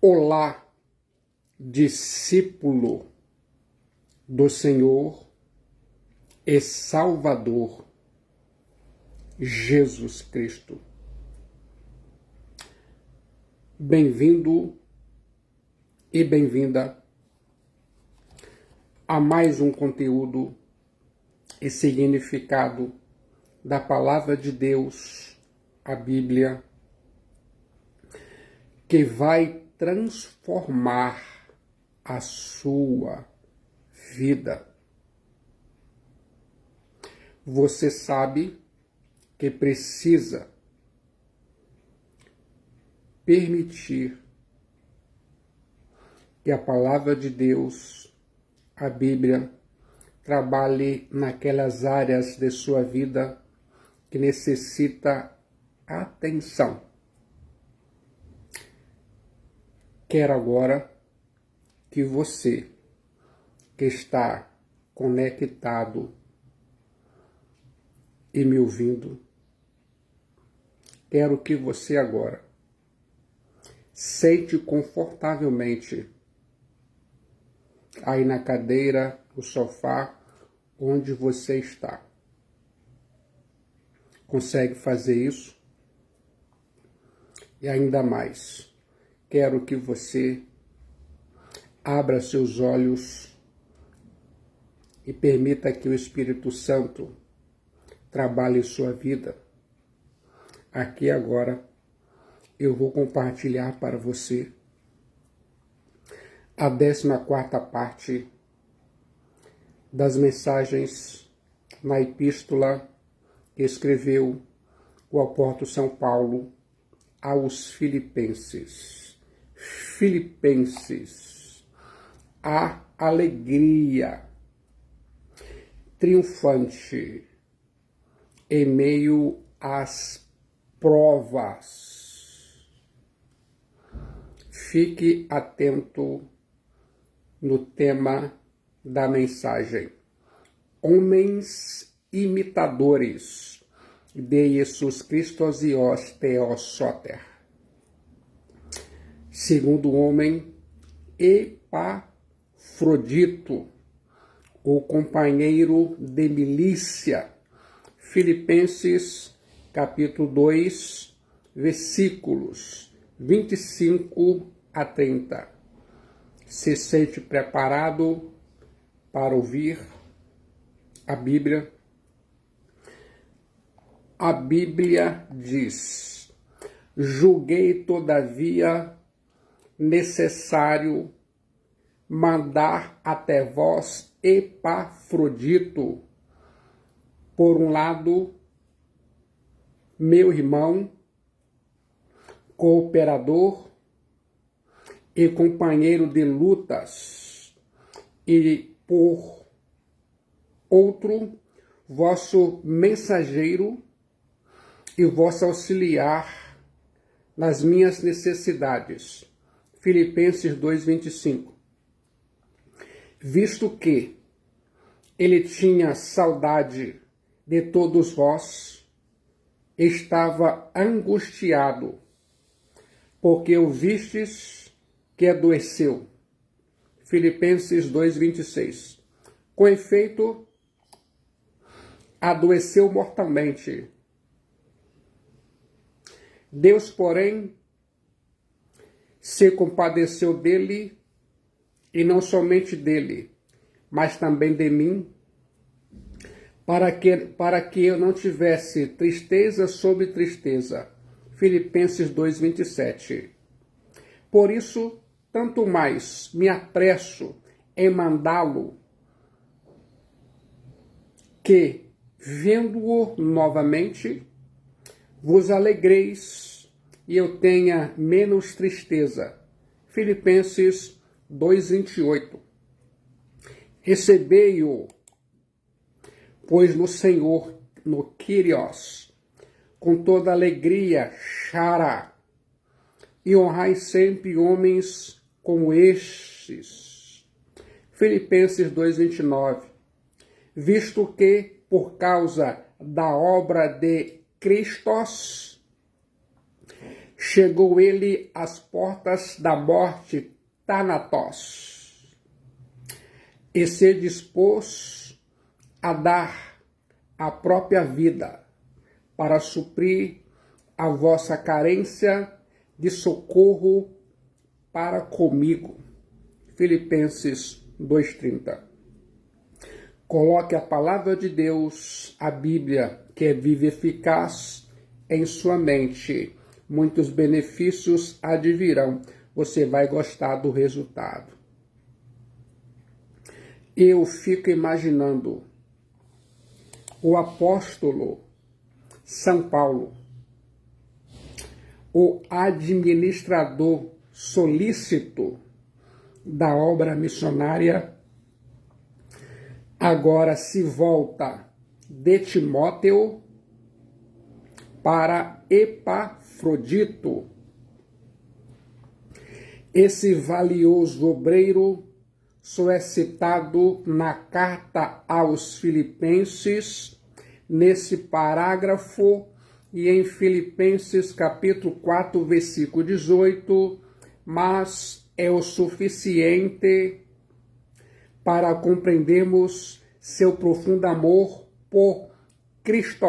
Olá, discípulo do Senhor e Salvador Jesus Cristo. Bem-vindo e bem-vinda a mais um conteúdo e significado da Palavra de Deus, a Bíblia, que vai transformar a sua vida. Você sabe que precisa permitir que a Palavra de Deus, a Bíblia, trabalhe naquelas áreas de sua vida que necessita atenção. Quero agora que você, que está conectado e me ouvindo, quero que você agora sente confortavelmente aí na cadeira, no sofá, onde você está. Consegue fazer isso? E ainda mais, quero que você abra seus olhos e permita que o Espírito Santo trabalhe em sua vida. Aqui agora eu vou compartilhar para você a 14ª parte das mensagens na epístola que escreveu o apóstolo São Paulo aos Filipenses. Filipenses, a alegria triunfante em meio às provas. Fique atento no tema da mensagem. Homens imitadores de Jesus Cristo e os Theosoter. Segundo homem, Epafrodito, o companheiro de milícia. Filipenses, capítulo 2, versículos 25 a 30. Se sente preparado para ouvir a Bíblia? A Bíblia diz: julguei, todavia, necessário mandar até vós Epafrodito, por um lado, meu irmão, cooperador e companheiro de lutas, e por outro, vosso mensageiro e vosso auxiliar nas minhas necessidades. Filipenses 2:25. Visto que ele tinha saudade de todos vós, estava angustiado, porque o vistes que adoeceu. Filipenses 2:26. Com efeito, adoeceu mortalmente. Deus, porém, se compadeceu dele, e não somente dele, mas também de mim, para que eu não tivesse tristeza sobre tristeza. Filipenses 2:27. Por isso, tanto mais me apresso em mandá-lo, que, vendo-o novamente, vos alegreis e eu tenha menos tristeza. Filipenses 2:28. Recebei-o, pois no Senhor, no Kyrios, com toda alegria, xará, e honrai sempre homens como estes. Filipenses 2:29. Visto que, por causa da obra de Cristos, chegou ele às portas da morte, Thanatos, e se dispôs a dar a própria vida para suprir a vossa carência de socorro para comigo. Filipenses 2:30. Coloque a palavra de Deus, a Bíblia, que é viva e eficaz, em sua mente. Muitos benefícios advirão. Você vai gostar do resultado. Eu fico imaginando o apóstolo São Paulo, o administrador solícito da obra missionária, agora se volta de Timóteo para Epafrodito, esse valioso obreiro só é citado na carta aos Filipenses, nesse parágrafo, e em Filipenses capítulo 4, versículo 18, mas é o suficiente para compreendermos seu profundo amor por Cristo,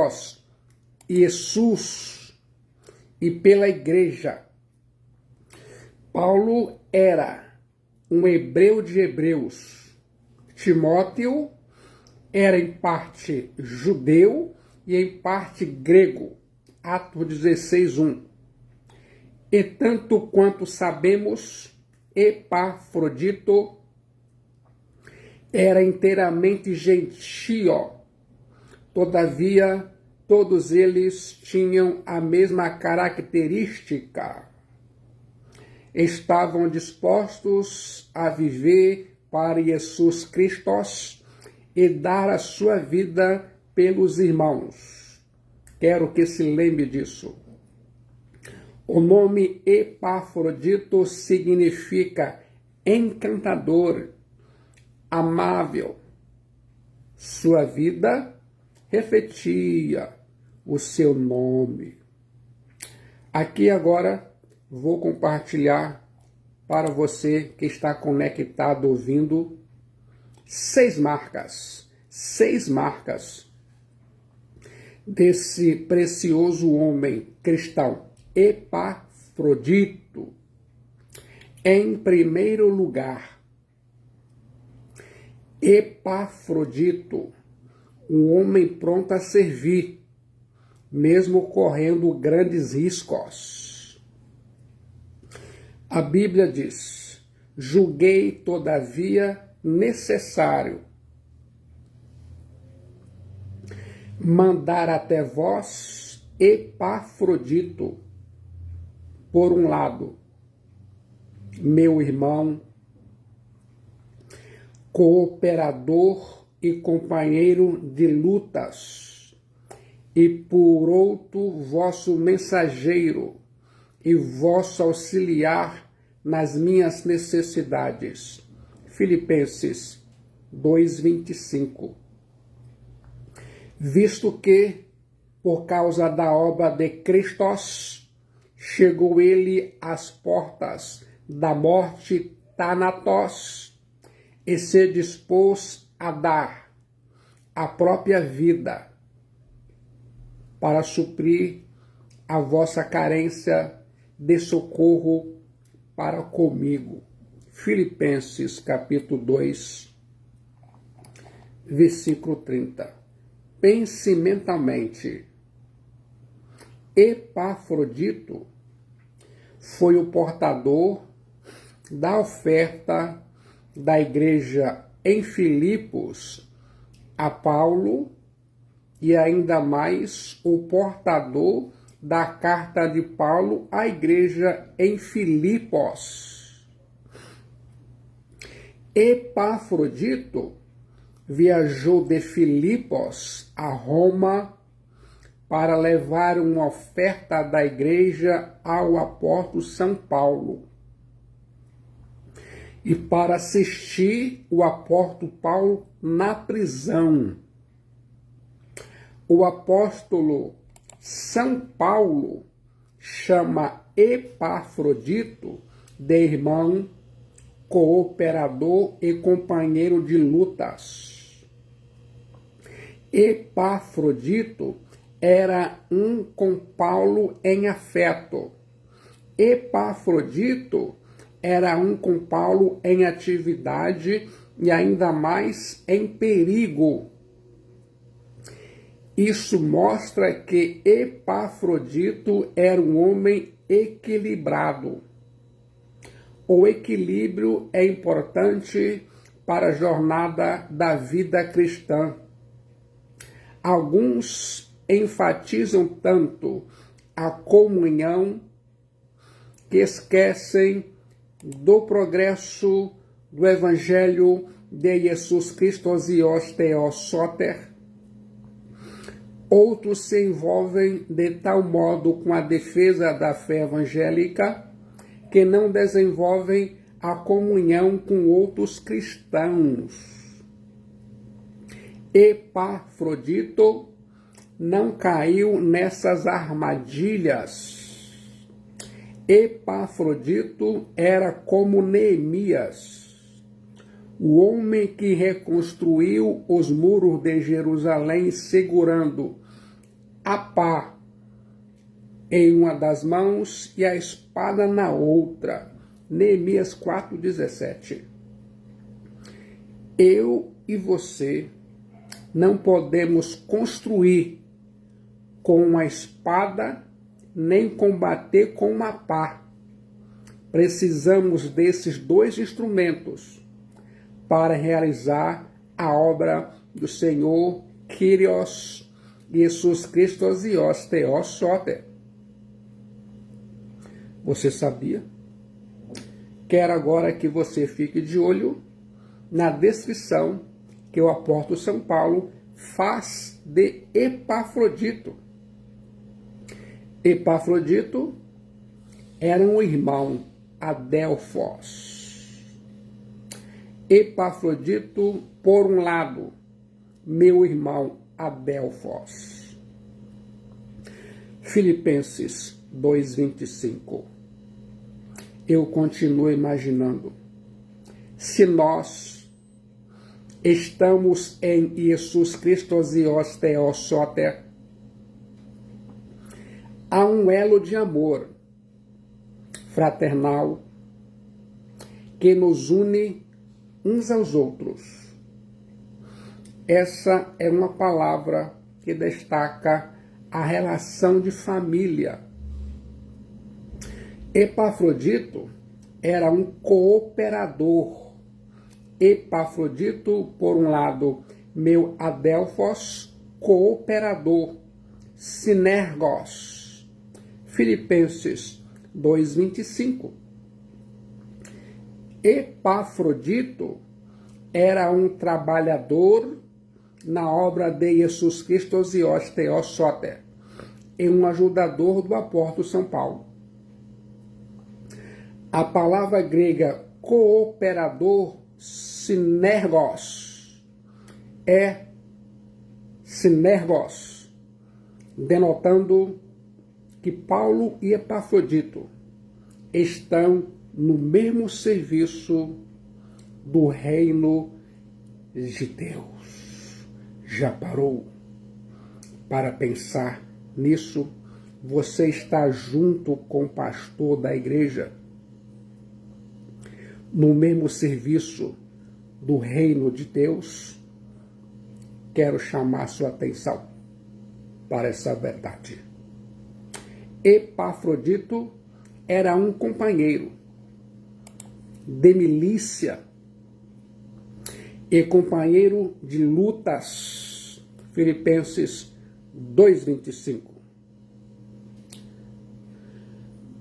Jesus e pela igreja. Paulo era um hebreu de hebreus. Timóteo era em parte judeu e em parte grego. Atos 16:1. E tanto quanto sabemos, Epafrodito era inteiramente gentio. Todavia, todos eles tinham a mesma característica. Estavam dispostos a viver para Jesus Cristo e dar a sua vida pelos irmãos. Quero que se lembre disso. O nome Epafrodito significa encantador, amável. Sua vida refletia o seu nome. Aqui agora vou compartilhar para você que está conectado ouvindo 6 marcas desse precioso homem cristão, Epafrodito. Em primeiro lugar, Epafrodito, um homem pronto a servir, mesmo correndo grandes riscos. A Bíblia diz: julguei, todavia, necessário mandar até vós Epafrodito, por um lado, meu irmão, cooperador e companheiro de lutas, e por outro, vosso mensageiro e vosso auxiliar nas minhas necessidades. Filipenses 2:25. Visto que, por causa da obra de Cristo, chegou ele às portas da morte, Thanatos, e se dispôs a dar a própria vida para suprir a vossa carência de socorro para comigo. Filipenses capítulo 2, versículo 30. Pense mentalmente. Epafrodito foi o portador da oferta da igreja em Filipos a Paulo e ainda mais o portador da carta de Paulo à igreja em Filipos. Epafrodito viajou de Filipos a Roma para levar uma oferta da igreja ao apóstolo São Paulo e para assistir o apóstolo Paulo na prisão. O apóstolo São Paulo chama Epafrodito de irmão, cooperador e companheiro de lutas. Epafrodito era um com Paulo em afeto. Epafrodito era um com Paulo em atividade e ainda mais em perigo. Isso mostra que Epafrodito era um homem equilibrado. O equilíbrio é importante para a jornada da vida cristã. Alguns enfatizam tanto a comunhão que esquecem do progresso do Evangelho de Jesus Cristo Theos Soter. Outros se envolvem de tal modo com a defesa da fé evangélica que não desenvolvem a comunhão com outros cristãos. Epafrodito não caiu nessas armadilhas. Epafrodito era como Neemias, o homem que reconstruiu os muros de Jerusalém segurando a pá em uma das mãos e a espada na outra. Neemias 4,17. Eu e você não podemos construir com uma espada nem combater com uma pá. Precisamos desses dois instrumentos para realizar a obra do Senhor Kyrios Jesus Cristo Theos Soter. Você sabia? Quero agora que você fique de olho na descrição que o apóstolo São Paulo faz de Epafrodito. Epafrodito era um irmão, Adelfos. Epafrodito, por um lado, meu irmão, Adelfos. Filipenses 2,25. Eu continuo imaginando. Se nós estamos em Jesus Cristo Theos Soter, há um elo de amor fraternal que nos une uns aos outros. Essa é uma palavra que destaca a relação de família. Epafrodito era um cooperador. Epafrodito, por um lado, meu Adelfos, cooperador. Sinergos. Filipenses 2,25. Epafrodito era um trabalhador na obra de Jesus Cristo Theos Soter e um ajudador do apóstolo São Paulo. A palavra grega cooperador, sinergos, é sinergos, denotando que Paulo e Epafrodito estão no mesmo serviço do reino de Deus. Já parou para pensar nisso? Você está junto com o pastor da igreja, no mesmo serviço do reino de Deus? Quero chamar sua atenção para essa verdade. Epafrodito era um companheiro de milícia e companheiro de lutas. Filipenses 2,25.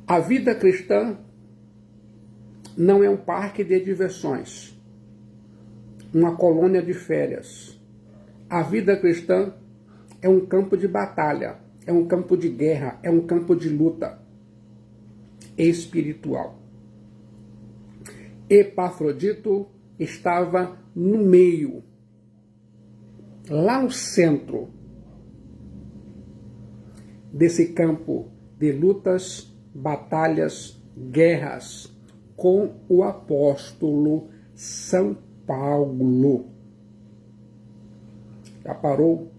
A vida cristã não é um parque de diversões, uma colônia de férias. A vida cristã é um campo de batalha, é um campo de guerra, é um campo de luta espiritual. Epafrodito estava no meio, lá no centro desse campo de lutas, batalhas, guerras com o apóstolo São Paulo. Já parou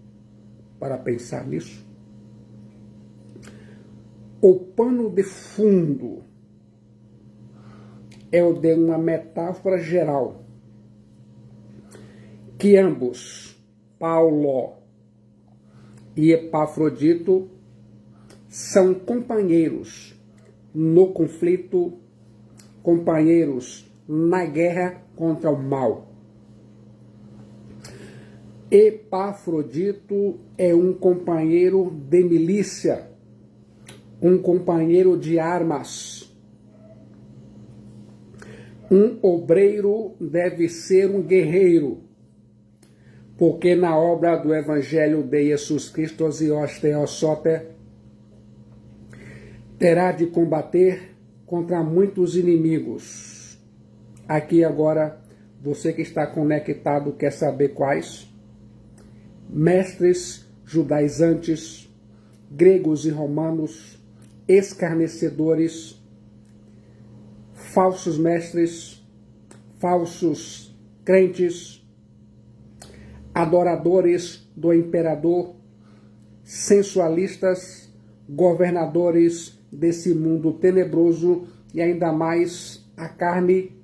para pensar nisso? O pano de fundo é o de uma metáfora geral, que ambos, Paulo e Epafrodito, são companheiros no conflito, companheiros na guerra contra o mal. Epafrodito é um companheiro de milícia, um companheiro de armas. Um obreiro deve ser um guerreiro, porque na obra do Evangelho de Jesus Cristo e Theos Soter, terá de combater contra muitos inimigos. Aqui agora, você que está conectado quer saber quais? Mestres judaizantes, gregos e romanos, escarnecedores, falsos mestres, falsos crentes, adoradores do imperador, sensualistas, governadores desse mundo tenebroso e ainda mais a carne,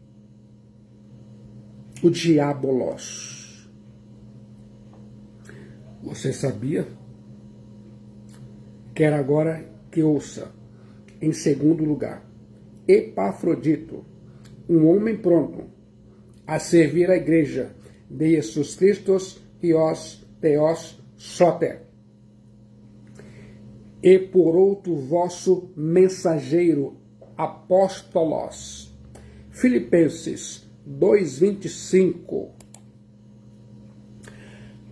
o diabolos. Você sabia? Quero agora que ouça. Em segundo lugar, Epafrodito, um homem pronto a servir a igreja de Jesus Cristo e os Theos Soter. E por outro vosso mensageiro, apóstolos. Filipenses 2:25.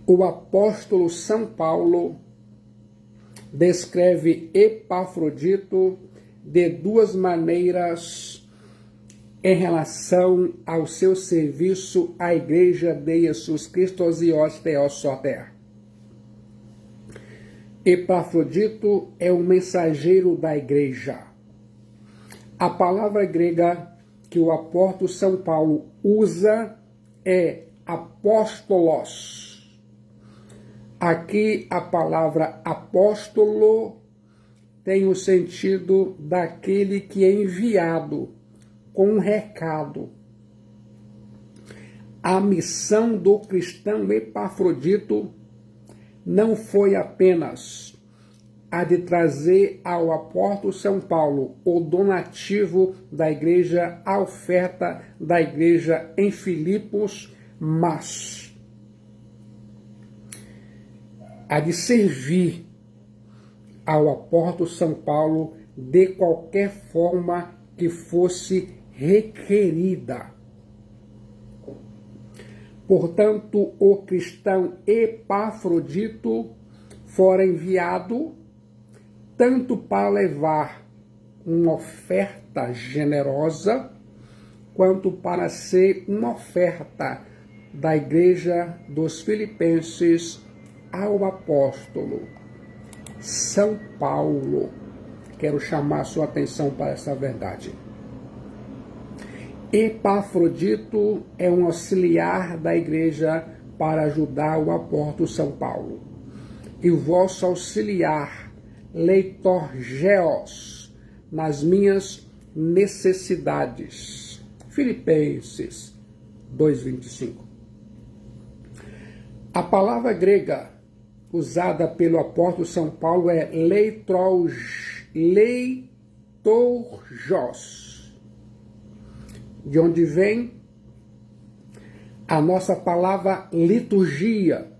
O apóstolo São Paulo descreve Epafrodito de duas maneiras em relação ao seu serviço à igreja de Jesus Cristo e os Theos Soter. Epafrodito é um mensageiro da igreja. A palavra grega que o apóstolo São Paulo usa é apóstolos. Aqui a palavra apóstolo tem o sentido daquele que é enviado com um recado. A missão do cristão Epafrodito não foi apenas a de trazer ao apóstolo São Paulo o donativo da igreja, a oferta da igreja em Filipos, mas a de servir ao apóstolo São Paulo de qualquer forma que fosse requerida. Portanto, o cristão Epafrodito fora enviado tanto para levar uma oferta generosa, quanto para ser uma oferta da igreja dos Filipenses ao apóstolo São Paulo. Quero chamar a sua atenção para essa verdade. Epafrodito é um auxiliar da igreja para ajudar o apóstolo São Paulo. E o vosso auxiliar, leitorgeos, nas minhas necessidades. Filipenses 2:25. A palavra grega usada pelo apóstolo São Paulo é leitorgos, de onde vem a nossa palavra liturgia,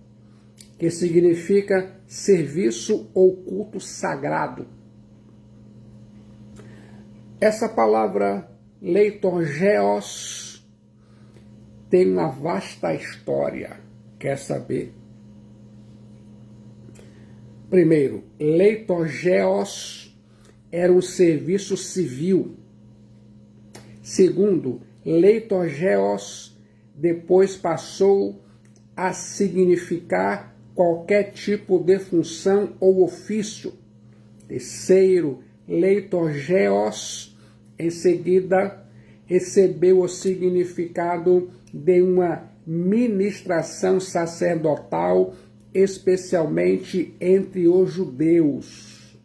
que significa serviço ou culto sagrado. Essa palavra leitorgeos tem uma vasta história. Quer saber? Primeiro, leitorgeos era um serviço civil. Segundo, leitorgeos depois passou a significar qualquer tipo de função ou ofício. Terceiro, leitorgeos, em seguida, recebeu o significado de uma ministração sacerdotal, especialmente entre os judeus.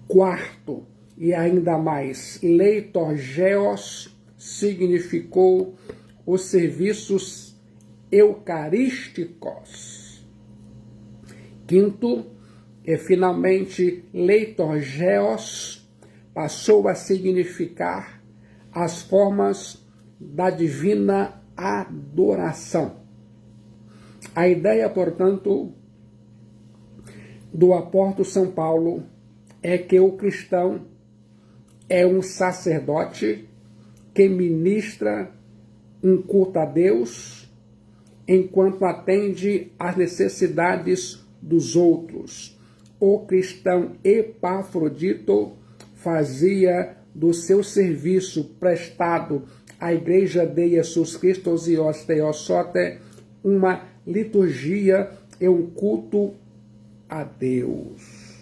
Quarto, e ainda mais, leitorgeos significou os serviços eucarísticos. Quinto, e finalmente, leitorgeos passou a significar as formas da divina adoração. A ideia, portanto, do apóstolo São Paulo é que o cristão é um sacerdote que ministra um culto a Deus enquanto atende às necessidades dos outros. O cristão Epafrodito fazia do seu serviço prestado à Igreja de Jesus Cristo e Theosote uma liturgia e um culto a Deus.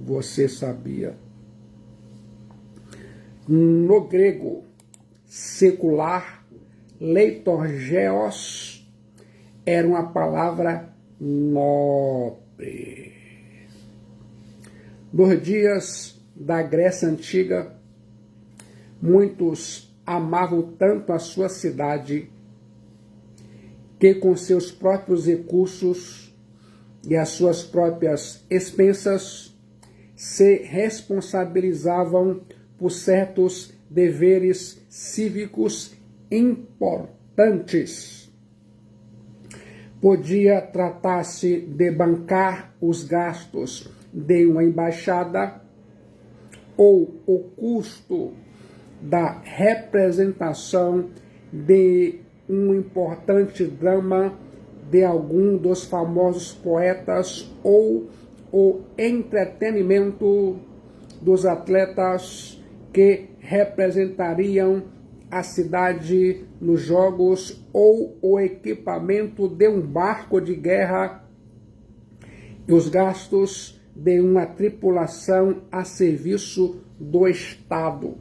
Você sabia? No grego secular, leitorgeos era uma palavra nobre. Nos dias da Grécia Antiga, muitos amavam tanto a sua cidade que com seus próprios recursos e as suas próprias expensas se responsabilizavam por certos deveres cívicos importantes. Podia tratar-se de bancar os gastos de uma embaixada ou o custo da representação de um importante drama de algum dos famosos poetas ou o entretenimento dos atletas que representariam a cidade nos jogos ou o equipamento de um barco de guerra e os gastos de uma tripulação a serviço do Estado.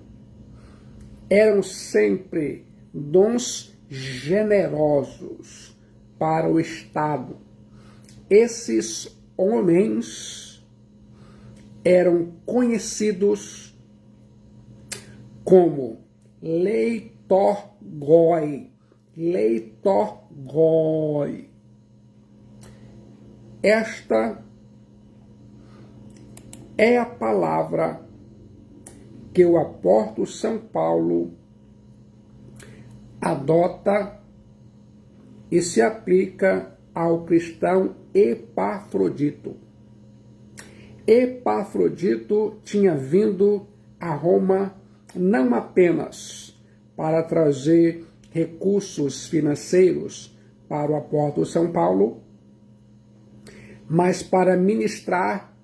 Eram sempre dons generosos para o Estado. Esses homens eram conhecidos como leitorgoi. Leitorgoi. Esta é a palavra que o apóstolo São Paulo adota e se aplica ao cristão Epafrodito. Epafrodito tinha vindo a Roma não apenas para trazer recursos financeiros para o apóstolo São Paulo, mas para ministrar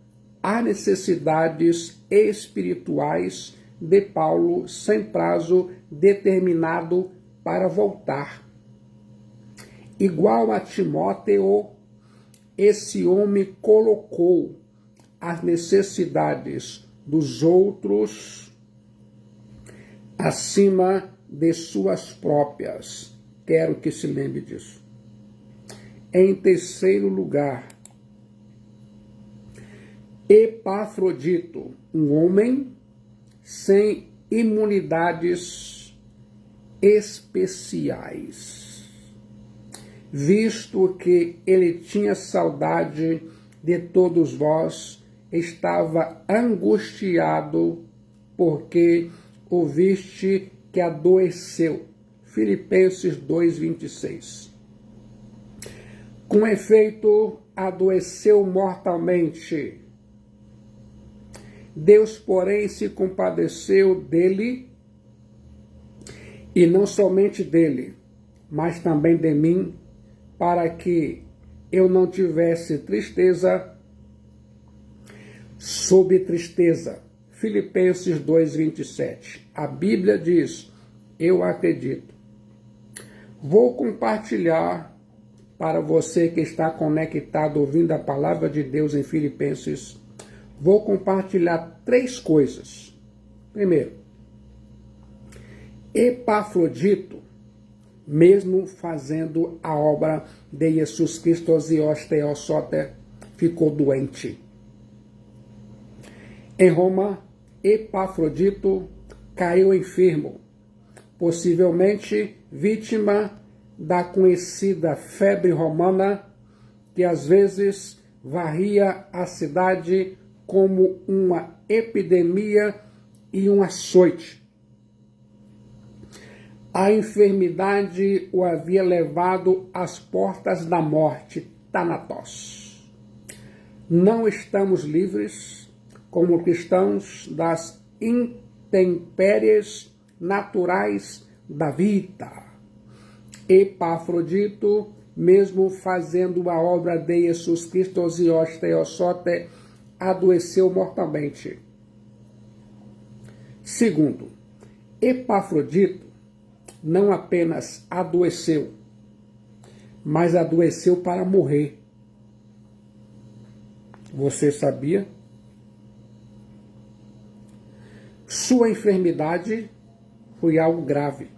as necessidades espirituais de Paulo sem prazo determinado para voltar. Igual a Timóteo, esse homem colocou as necessidades dos outros acima de suas próprias. Quero que se lembre disso. Em terceiro lugar, Epafrodito, um homem sem imunidades especiais, visto que ele tinha saudade de todos vós, estava angustiado porque ouviste que adoeceu. Filipenses 2:26. Com efeito, adoeceu mortalmente. Deus, porém, se compadeceu dele, e não somente dele, mas também de mim, para que eu não tivesse tristeza sobre tristeza. Filipenses 2:27. A Bíblia diz, eu acredito. Vou compartilhar para você que está conectado ouvindo a palavra de Deus em Filipenses. vou compartilhar 3 coisas. Primeiro, Epafrodito, mesmo fazendo a obra de Jesus Cristo Zios Theosoter, ficou doente. Em Roma, Epafrodito caiu enfermo, possivelmente vítima da conhecida febre romana, que às vezes varria a cidade como uma epidemia e um açoite. A enfermidade o havia levado às portas da morte, Thanatos. Não estamos livres, como cristãos, das intempéries naturais da vida. Epafrodito, mesmo fazendo a obra de Jesus Cristo Zios Theosoter, adoeceu mortalmente. Segundo, Epafrodito não apenas adoeceu, mas adoeceu para morrer. Você sabia? Sua enfermidade foi algo grave.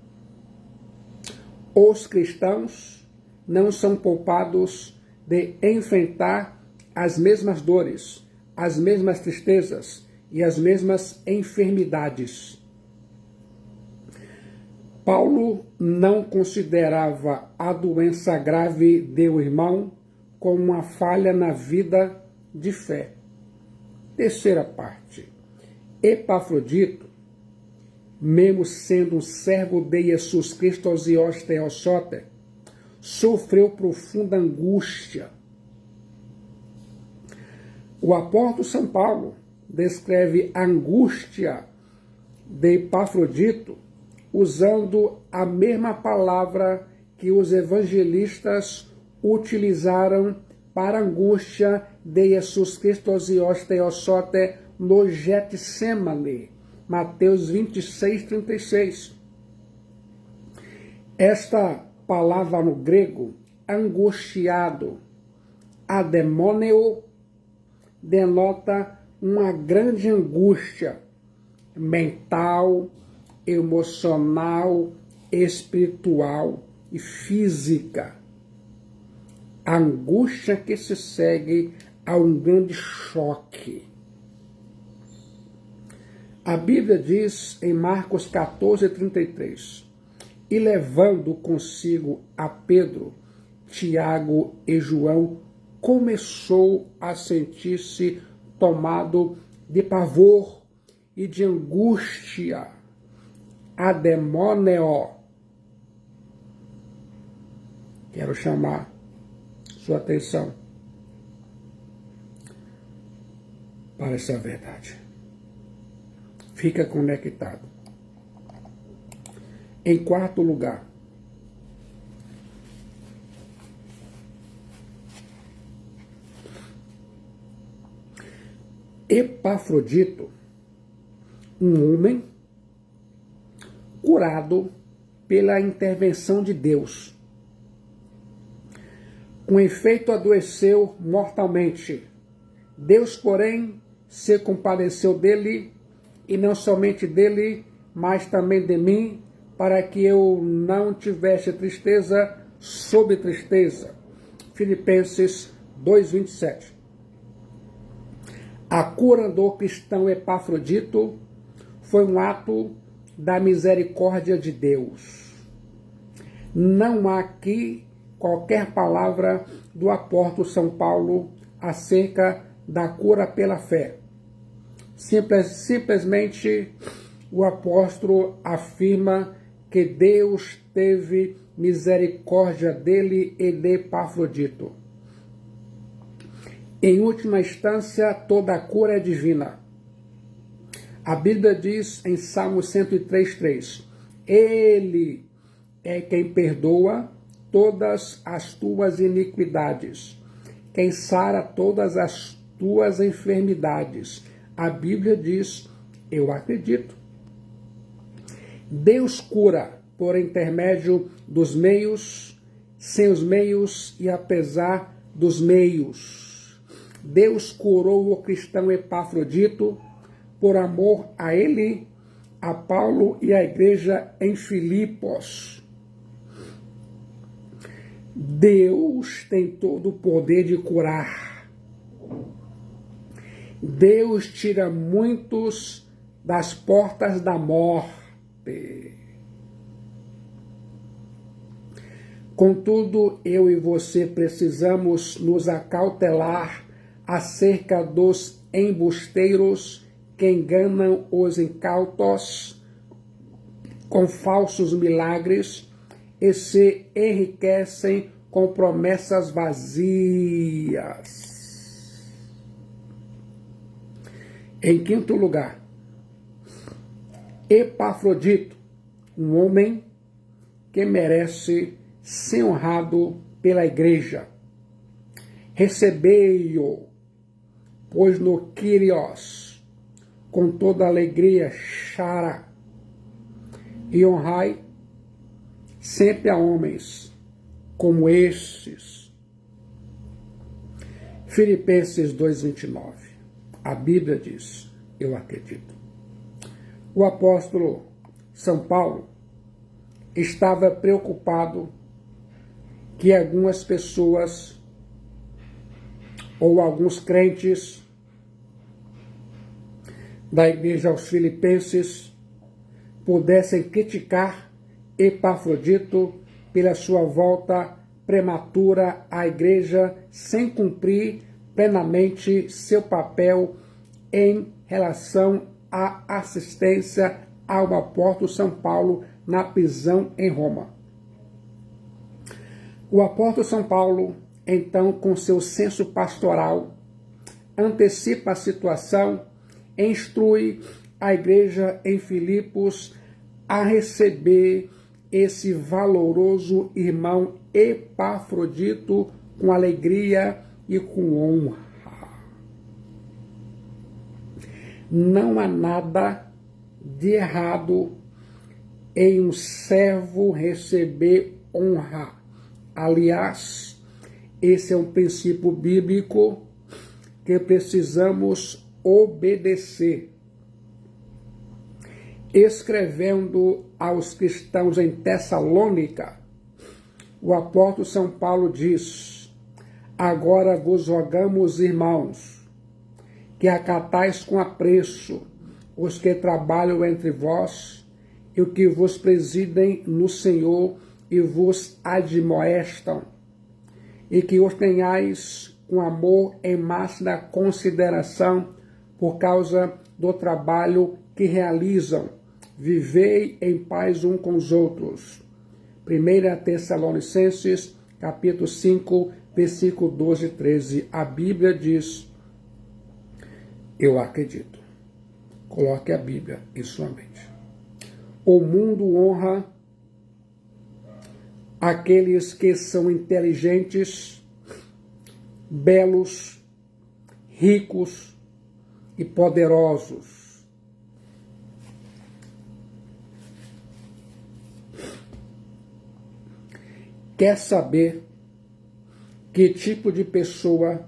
Os cristãos não são poupados de enfrentar as mesmas dores, as mesmas tristezas e as mesmas enfermidades. Paulo não considerava a doença grave do irmão como uma falha na vida de fé. Terceira parte. Epafrodito, mesmo sendo um servo de Jesus Cristo Zios Theosoter, sofreu profunda angústia. O apóstolo São Paulo descreve a angústia de Epafrodito usando a mesma palavra que os evangelistas utilizaram para a angústia de Jesus Cristo Zios Theosoter no Getsemane, Mateus 26, 36. Esta palavra no grego, angustiado, ademôneo, denota uma grande angústia mental, emocional, espiritual e física. A angústia que se segue a um grande choque. A Bíblia diz em Marcos 14, 33, e levando consigo a Pedro, Tiago e João, começou a sentir-se tomado de pavor e de angústia. Ademôneo. Quero chamar sua atenção para essa verdade. Fica conectado. Em quarto lugar, Epafrodito, um homem curado pela intervenção de Deus. Com efeito, adoeceu mortalmente. Deus, porém, se compadeceu dele, e não somente dele, mas também de mim, para que eu não tivesse tristeza sobre tristeza. Filipenses 2:27. A cura do cristão Epafrodito foi um ato da misericórdia de Deus. Não há aqui qualquer palavra do apóstolo São Paulo acerca da cura pela fé. Simplesmente o apóstolo afirma que Deus teve misericórdia dele e de Epafrodito. Em última instância, toda a cura é divina. A Bíblia diz em Salmo 103:3, Ele é quem perdoa todas as tuas iniquidades, quem sara todas as tuas enfermidades. A Bíblia diz, eu acredito. Deus cura por intermédio dos meios, sem os meios e apesar dos meios. Deus curou o cristão Epafrodito por amor a ele, a Paulo e à igreja em Filipos. Deus tem todo o poder de curar. Deus tira muitos das portas da morte. Contudo, eu e você precisamos nos acautelar acerca dos embusteiros que enganam os incautos com falsos milagres e se enriquecem com promessas vazias. Em quinto lugar, Epafrodito, um homem que merece ser honrado pela igreja. Recebei-o, pois no Kyrios, com toda alegria, xará, e honrai sempre a homens como estes. Filipenses 2,29. A Bíblia diz, eu acredito. O apóstolo São Paulo estava preocupado que algumas pessoas ou alguns crentes da igreja aos Filipenses pudessem criticar Epafrodito pela sua volta prematura à igreja sem cumprir plenamente seu papel em relação à assistência ao apóstolo São Paulo na prisão em Roma. O apóstolo São Paulo, então, com seu senso pastoral, antecipa a situação e instrui a igreja em Filipos a receber esse valoroso irmão Epafrodito com alegria e com honra. Não há nada de errado em um servo receber honra. Aliás, esse é um princípio bíblico que precisamos obedecer. Escrevendo aos cristãos em Tessalônica, o apóstolo São Paulo diz: agora vos rogamos, irmãos, que acatais com apreço os que trabalham entre vós e os que vos presidem no Senhor e vos admoestam, e que os tenhais com amor em máxima consideração por causa do trabalho que realizam. Vivei em paz um com os outros. 1 Tessalonicenses, capítulo 5, versículo 12 e 13. A Bíblia diz, eu acredito. Coloque a Bíblia em sua mente. O mundo honra aqueles que são inteligentes, belos, ricos e poderosos. Quer saber que tipo de pessoa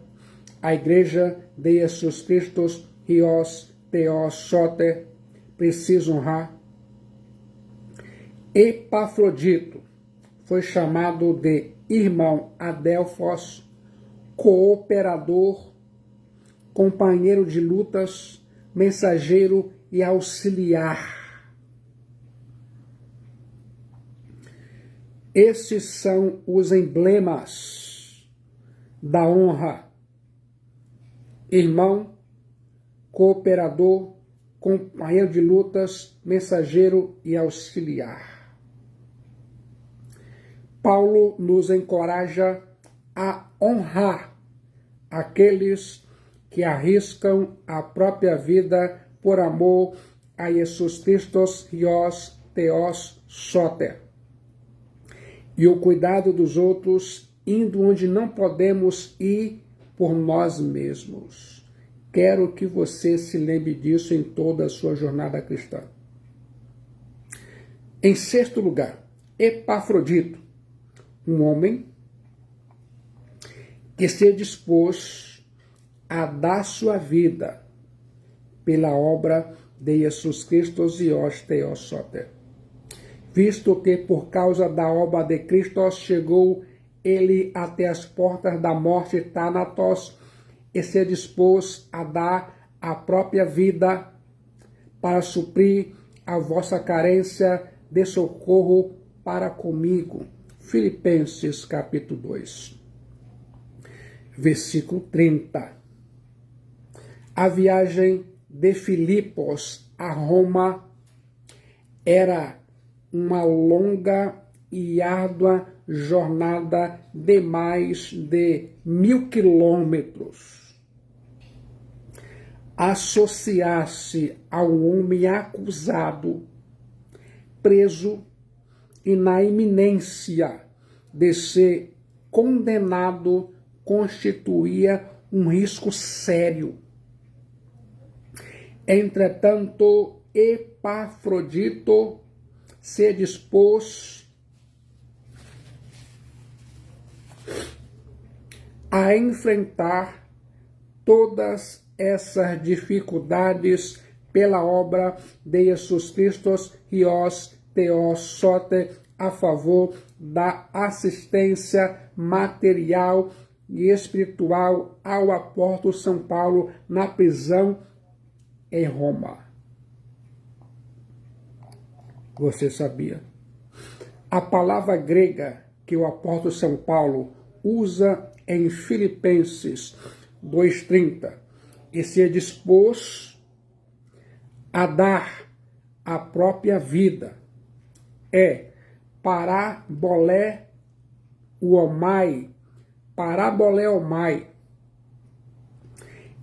a igreja de Jesus Cristo, Rios, Teos, Soter, precisa honrar? Epafrodito foi chamado de irmão Adelfos, cooperador, companheiro de lutas, mensageiro e auxiliar. Estes são os emblemas da honra: irmão, cooperador, companheiro de lutas, mensageiro e auxiliar. Paulo nos encoraja a honrar aqueles que arriscam a própria vida por amor a Jesus Cristo, Rios, Teos, Soter. E o cuidado dos outros, indo onde não podemos ir por nós mesmos. Quero que você se lembre disso em toda a sua jornada cristã. Em sexto lugar, Epafrodito, um homem que se dispôs a dar sua vida pela obra de Jesus Cristo e os Theos Soter. Visto que por causa da obra de Cristo chegou ele até as portas da morte Thanatos e se dispôs a dar a própria vida para suprir a vossa carência de socorro para comigo. Filipenses capítulo 2, versículo 30. A viagem de Filipos a Roma era uma longa e árdua jornada de mais de 1000 quilômetros. Associar-se a um homem acusado, preso e na iminência de ser condenado constituía um risco sério. Entretanto, Epafrodito se dispôs a enfrentar todas essas dificuldades pela obra de Jesus Cristo e os Theos Soter a favor da assistência material e espiritual ao apóstolo São Paulo na prisão em Roma. Você sabia? A palavra grega que o apóstolo São Paulo usa em Filipenses 2,30 e se dispôs a dar a própria vida é parabolé omai.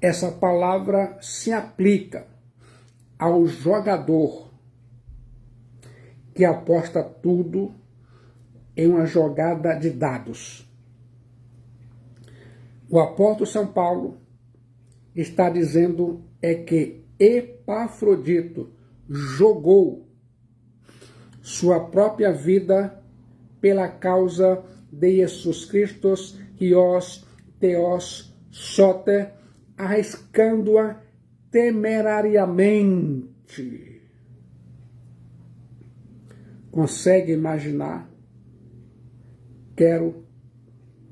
Essa palavra se aplica ao jogador que aposta tudo em uma jogada de dados. O apóstolo São Paulo está dizendo é que Epafrodito jogou sua própria vida pela causa de Jesus Cristo e os Theos Soter, arriscando-a temerariamente. Consegue imaginar? Quero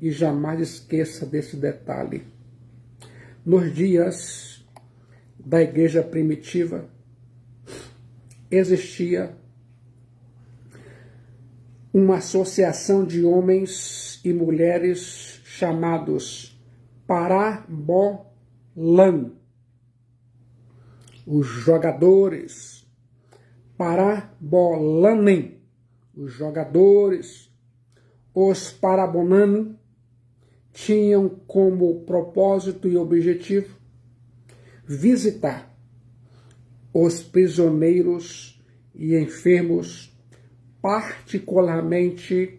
e jamais esqueça desse detalhe. Nos dias da igreja primitiva, existia uma associação de homens e mulheres chamados parabolan, os jogadores, parabolanem, os jogadores, os parabonanem, tinham como propósito e objetivo visitar os prisioneiros e enfermos, particularmente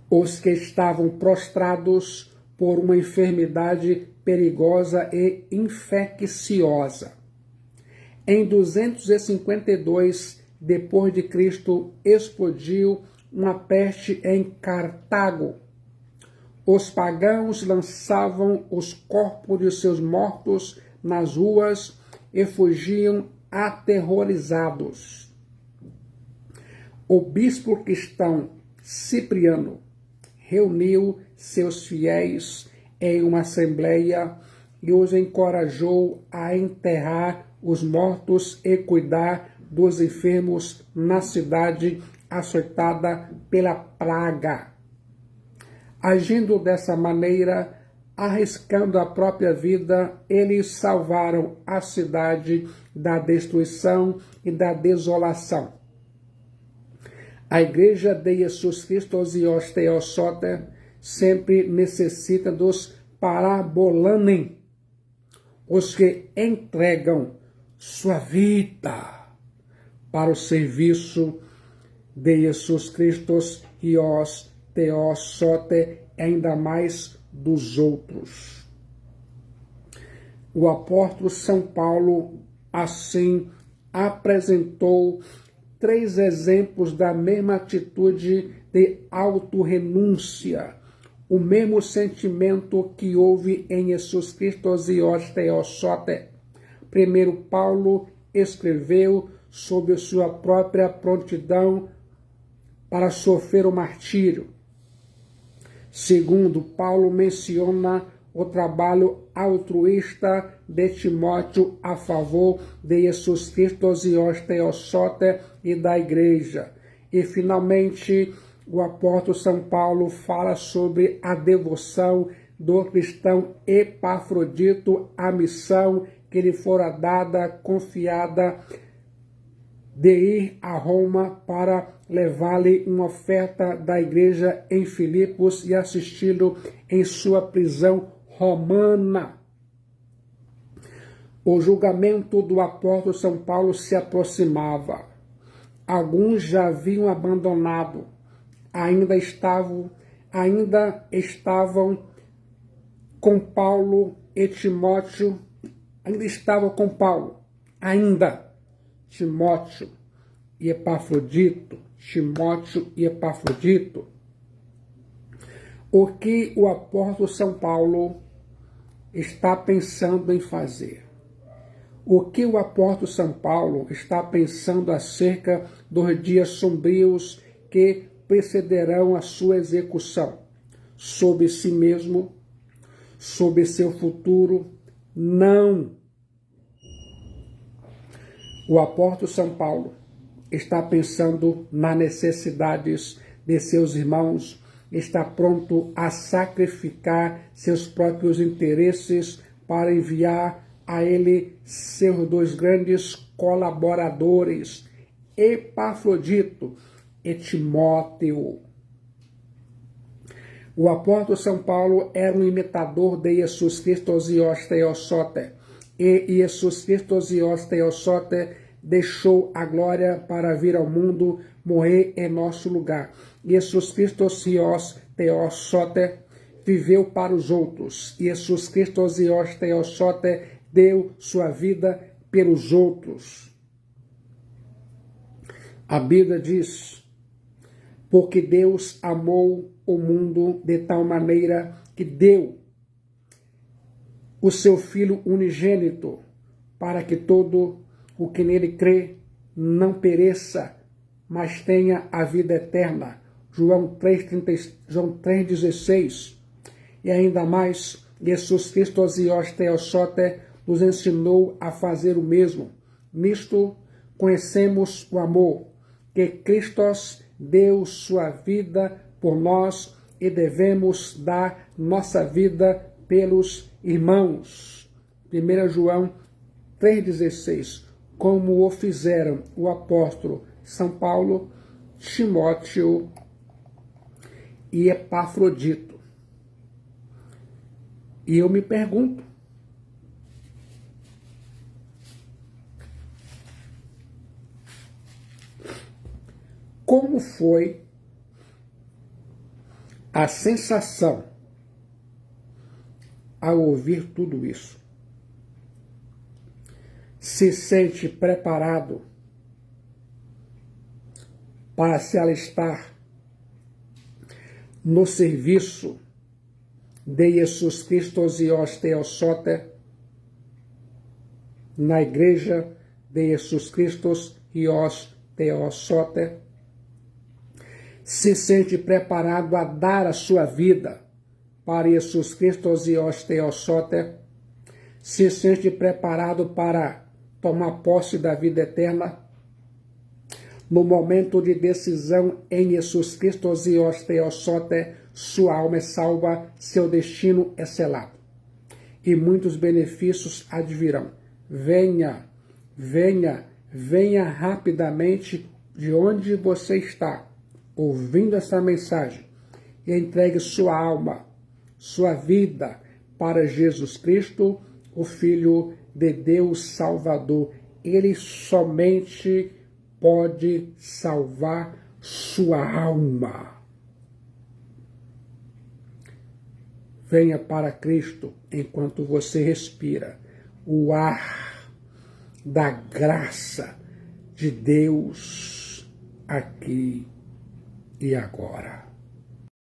os que estavam prostrados por uma enfermidade perigosa e infecciosa. Em 252 depois de Cristo explodiu uma peste em Cartago. Os pagãos lançavam os corpos de seus mortos nas ruas e fugiam aterrorizados. O bispo cristão Cipriano reuniu seus fiéis em uma assembleia e os encorajou a enterrar os mortos e cuidar dos enfermos na cidade açoitada pela praga. Agindo dessa maneira, arriscando a própria vida, eles salvaram a cidade da destruição e da desolação. A igreja de Jesus Cristo e os Theos Soter sempre necessita dos parabolanem, os que entregam sua vida para o serviço de Jesus Cristo e os Theos Soter, ainda mais dos outros. O apóstolo São Paulo, assim, apresentou 3 exemplos da mesma atitude de autorrenúncia, o mesmo sentimento que houve em Jesus Cristo e Theosote. Primeiro Paulo escreveu sobre sua própria prontidão para sofrer o martírio. Segundo, Paulo menciona o trabalho altruísta de Timóteo a favor de Jesus Cristo e Theosote e da igreja. E, finalmente, o apóstolo São Paulo fala sobre a devoção do cristão Epafrodito à missão que lhe fora dada, confiada, de ir a Roma para levar-lhe uma oferta da igreja em Filipos e assisti-lo em sua prisão romana. O julgamento do apóstolo São Paulo se aproximava. Alguns já haviam abandonado, ainda estavam com Paulo e Timóteo, Timóteo e Epafrodito. O que o apóstolo São Paulo está pensando em fazer? O que o apóstolo São Paulo está pensando acerca dos dias sombrios que precederão a sua execução? Sobre si mesmo? Sobre seu futuro? Não! O apóstolo São Paulo está pensando nas necessidades de seus irmãos, está pronto a sacrificar seus próprios interesses para enviar a ele seus dois grandes colaboradores, Epafrodito e Timóteo. O apóstolo São Paulo era um imitador de Jesus Cristo e Theosote, e Jesus Cristo e Theosote deixou a glória para vir ao mundo morrer em nosso lugar. Jesus Cristo e Theosote viveu para os outros. Jesus Cristo e Theosote deu sua vida pelos outros. A Bíblia diz: porque Deus amou o mundo de tal maneira que deu o seu Filho unigênito, para que todo o que nele crê não pereça, mas tenha a vida eterna. João 3,16. E ainda mais, Jesus Cristo e Theosote nos ensinou a fazer o mesmo. Nisto conhecemos o amor, que Cristo deu sua vida por nós e devemos dar nossa vida pelos irmãos. 1 João 3,16. Como o fizeram o apóstolo São Paulo, Timóteo e Epafrodito. E eu me pergunto, como foi a sensação ao ouvir tudo isso? Se sente preparado para se alistar no serviço de Jesus Cristo e Theosote, na igreja de Jesus Cristo e Theosote? Se sente preparado a dar a sua vida para Jesus Cristo e Theosote? Se sente preparado para tomar posse da vida eterna? No momento de decisão em Jesus Cristo e Theosote, sua alma é salva, seu destino é selado. E muitos benefícios advirão. Venha, venha, venha rapidamente de onde você está, ouvindo essa mensagem, e entregue sua alma, sua vida para Jesus Cristo, o Filho de Deus Salvador. Ele somente pode salvar sua alma. Venha para Cristo enquanto você respira o ar da graça de Deus aqui e agora.